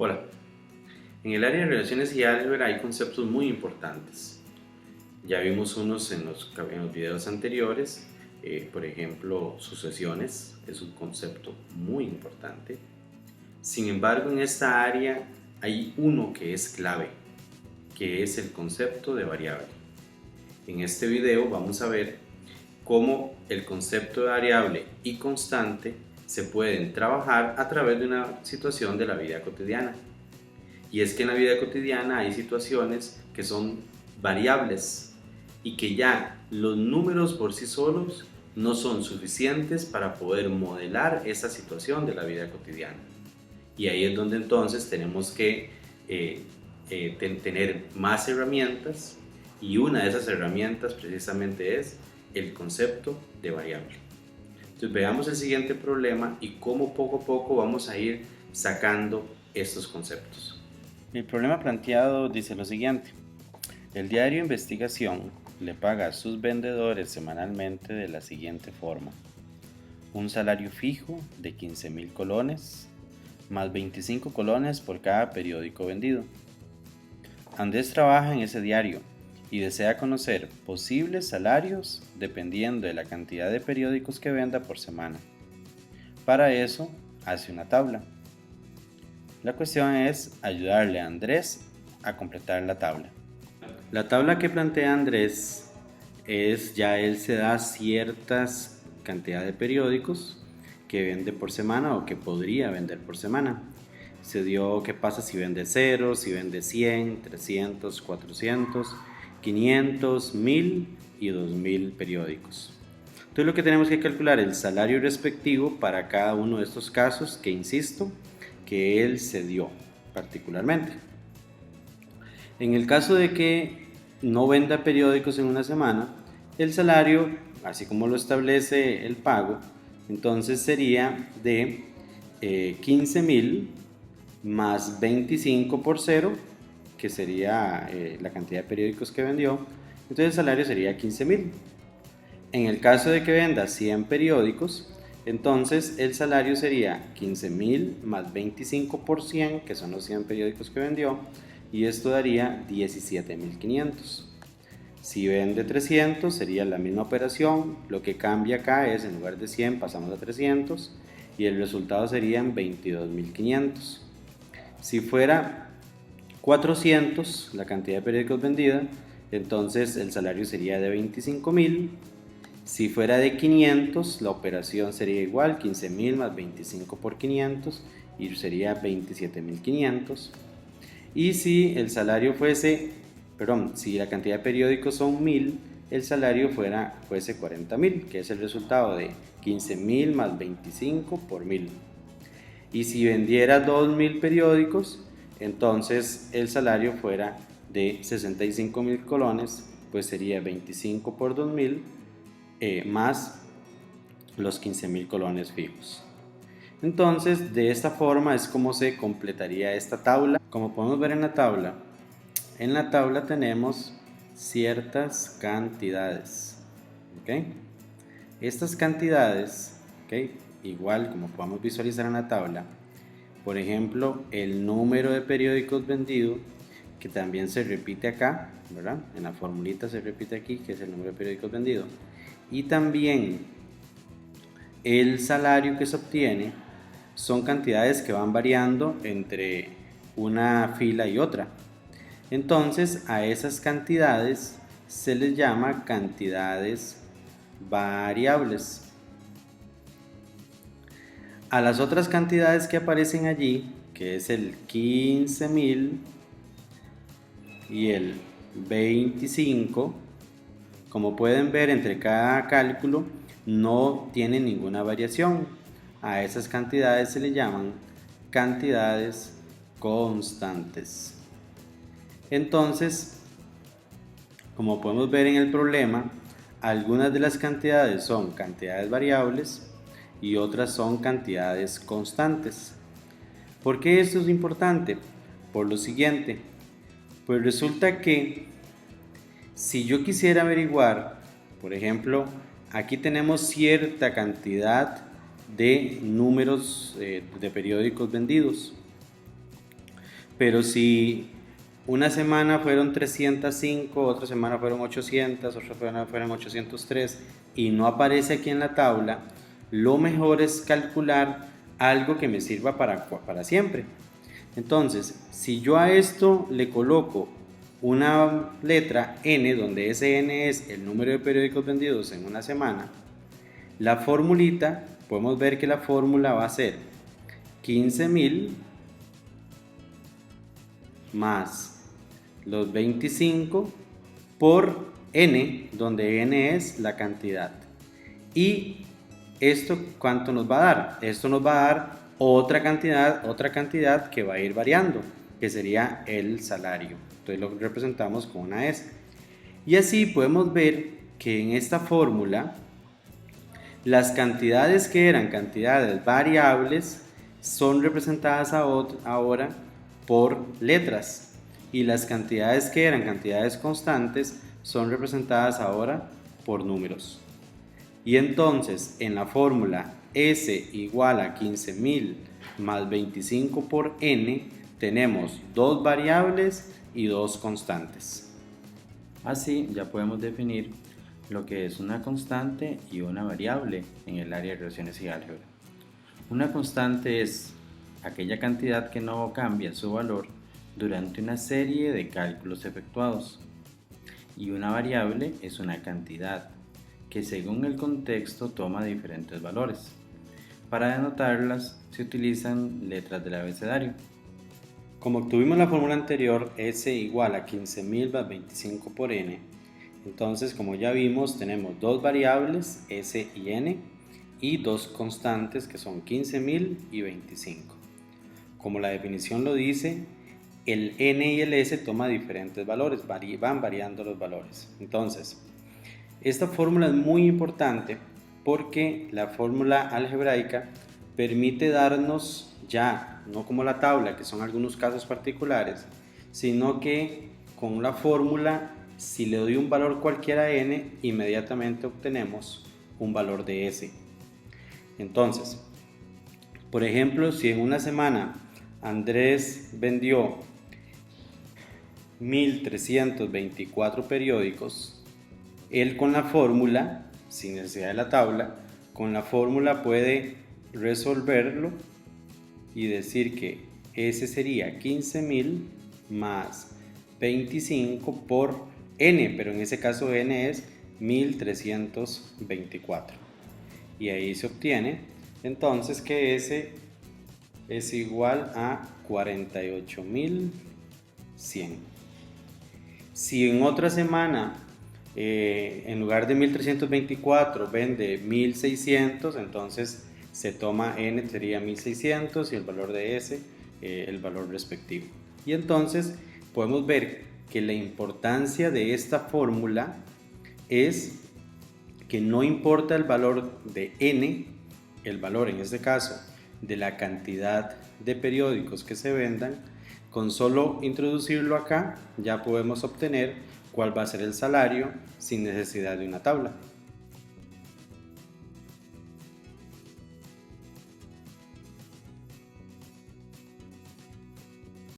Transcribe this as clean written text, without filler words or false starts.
Hola, en el área de relaciones y álgebra hay conceptos muy importantes. Ya vimos unos en los videos anteriores, por ejemplo, sucesiones es un concepto muy importante. Sin embargo, en esta área hay uno que es clave, que es el concepto de variable. En este video vamos a ver cómo el concepto de variable y constante se pueden trabajar a través de una situación de la vida cotidiana. Y es que en la vida cotidiana hay situaciones que son variables y que ya los números por sí solos no son suficientes para poder modelar esa situación de la vida cotidiana. Y ahí es donde entonces tenemos que tener más herramientas, y una de esas herramientas precisamente es el concepto de variable. Entonces veamos el siguiente problema y cómo poco a poco vamos a ir sacando estos conceptos. El problema planteado dice lo siguiente: el diario Investigación le paga a sus vendedores semanalmente de la siguiente forma: un salario fijo de 15.000 colones más 25 colones por cada periódico vendido. Andrés trabaja en ese diario y desea conocer posibles salarios dependiendo de la cantidad de periódicos que venda por semana. Para eso hace una tabla. La cuestión es ayudarle a Andrés a completar la tabla. La tabla que plantea Andrés es, ya él se da ciertas cantidad de periódicos que vende por semana o que podría vender por semana. Se dio qué pasa si vende 0, si vende 100, 300, 400, 500, 1000 y 2000 periódicos. Entonces lo que tenemos que calcular es el salario respectivo para cada uno de estos casos que, insisto, que él se dio particularmente. En el caso de que no venda periódicos en una semana, el salario, así como lo establece el pago, entonces sería de 15.000 más 25 por 0, que sería la cantidad de periódicos que vendió. Entonces el salario sería 15.000. En el caso de que venda 100 periódicos, entonces el salario sería 15.000 más 25 por 100, que son los 100 periódicos que vendió, y esto daría 17.500. Si vende 300 sería la misma operación, lo que cambia acá es en lugar de 100 pasamos a 300 y el resultado serían 22.500. Si fuera 400 la cantidad de periódicos vendida, entonces el salario sería de 25.000. Si fuera de 500, la operación sería igual, 15.000 más 25 por 500 y sería 27.500. Y si el salario fuese, si la cantidad de periódicos son 1000, el salario fuese 40.000, que es el resultado de 15.000 más 25 por 1000. Y si vendiera 2000 periódicos, entonces el salario fuera de 65.000 colones, pues sería 25 por 2000 más los 15.000 colones fijos. Entonces, de esta forma es como se completaría esta tabla. Como podemos ver en la tabla tenemos ciertas cantidades. ¿Okay? Estas cantidades, ¿okay? Igual como podemos visualizar en la tabla, por ejemplo, el número de periódicos vendidos, que también se repite acá, ¿verdad? En la formulita se repite aquí, que es el número de periódicos vendidos. Y también el salario que se obtiene son cantidades que van variando entre una fila y otra. Entonces a esas cantidades se les llama cantidades variables. A las otras cantidades que aparecen allí, que es el 15.000 y el 25, como pueden ver, entre cada cálculo no tiene ninguna variación. A esas cantidades se le llaman cantidades constantes. Entonces, como podemos ver en el problema, algunas de las cantidades son cantidades variables y otras son cantidades constantes. ¿Por qué esto es importante? Por lo siguiente, pues resulta que si yo quisiera averiguar, por ejemplo, aquí tenemos cierta cantidad de números de periódicos vendidos. Pero si una semana fueron 305, otra semana fueron 800, otra semana fueron 803 y no aparece aquí en la tabla, lo mejor es calcular algo que me sirva para siempre. Entonces, si yo a esto le coloco una letra N, donde ese N es el número de periódicos vendidos en una semana, la formulita, podemos ver que la fórmula va a ser 15.000 más los 25 por N, donde N es la cantidad. ¿Y esto cuánto nos va a dar? Esto nos va a dar otra cantidad que va a ir variando, que sería el salario. Entonces lo representamos con una S. Y así podemos ver que en esta fórmula las cantidades que eran cantidades variables son representadas ahora por letras, y las cantidades que eran cantidades constantes son representadas ahora por números. Y entonces en la fórmula S igual a 15.000 más 25 por N tenemos dos variables y dos constantes. Así ya podemos definir lo que es una constante y una variable en el área de relaciones y álgebra. Una constante es aquella cantidad que no cambia su valor durante una serie de cálculos efectuados, y una variable es una cantidad que según el contexto toma diferentes valores. Para denotarlas se utilizan letras del abecedario. Como obtuvimos la fórmula anterior, S igual a 15.000 más 25 por N, entonces como ya vimos tenemos dos variables, S y N, y dos constantes que son 15.000 y 25. Como la definición lo dice, el N y el S toman diferentes valores, van variando los valores. Entonces, esta fórmula es muy importante porque la fórmula algebraica permite darnos ya, no como la tabla, que son algunos casos particulares, sino que con la fórmula, si le doy un valor cualquiera a N, inmediatamente obtenemos un valor de S. Entonces, por ejemplo, si en una semana Andrés vendió 1.324 periódicos, él con la fórmula, sin necesidad de la tabla, con la fórmula puede resolverlo y decir que ese sería 15.000 más 25 por N, pero en ese caso N es 1.324. Y ahí se obtiene entonces que ese es igual a 48.100. Si en otra semana en lugar de 1.324 vende 1.600, entonces se toma N, sería 1.600, y el valor de S, el valor respectivo. Y entonces podemos ver que la importancia de esta fórmula es que no importa el valor de N, el valor en este caso de la cantidad de periódicos que se vendan, con solo introducirlo acá ya podemos obtener cuál va a ser el salario sin necesidad de una tabla.